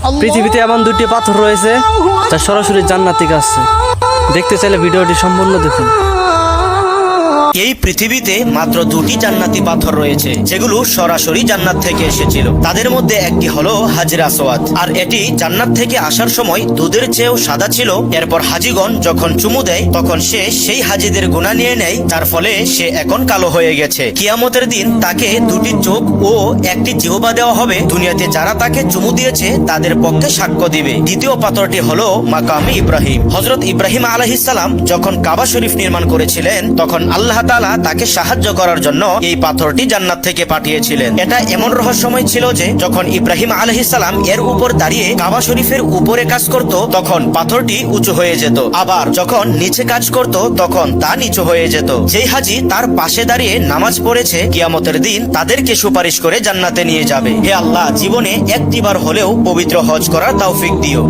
পৃথিবীতে এমন দুটি পাথর রয়েছে যা সরাসরি জান্নাত থেকে আসছে। দেখতে চাইলে ভিডিওটি সম্পূর্ণ দেখুন। এই পৃথিবীতে মাত্র দুটি জান্নাতি পাথর রয়েছে যেগুলো সরাসরি জান্নাত থেকে এসেছিল। তাদের মধ্যে একটি হলো হাজরে আসওয়াদ, আর এটি জান্নাত থেকে আসার সময় দুধের চেয়েও সাদা ছিল। এরপর হাজিগণ যখন চুমু দেয় তখন সে সেই হাজিদের গুনাহ নিয়ে নেয়, যার ফলে সে এখন কালো হয়ে গেছে। কিয়ামতের দিন তাকে দুটি চোখ ও একটি জিহ্বা দেওয়া হবে। দুনিয়াতে যারা তাকে চুমু দিয়েছে তাদের পক্ষে সাক্ষ্য দিবে। দ্বিতীয় পাথরটি হলো মাকামে ইব্রাহিম। হযরত ইব্রাহিম আলাইহিস সালাম যখন কাবা শরীফ নির্মাণ করেছিলেন তখন আল্লাহ তাআলা তাকে সাহায্য করার জন্য এই পাথরটি জান্নাত থেকে পাঠিয়েছিলেন। এটা এমন রহস্যময় ছিল যে যখন ইব্রাহিম আলাইহিস সালাম এর উপর দাঁড়িয়ে কাবা শরীফের উপরে কাজ করত তখন পাথরটি উঁচু হয়ে যেত, আবার যখন নিচে কাজ করত তখন তা নিচু হয়ে যেত। যেই হাজি তার পাশে দাঁড়িয়ে নামাজ পড়েছে কিয়ামতের দিন তাদেরকে সুপারিশ করে জান্নাতে নিয়ে যাবে। হে আল্লাহ, জীবনে একটিবার হলেও পবিত্র হজ করার তৌফিক দিও।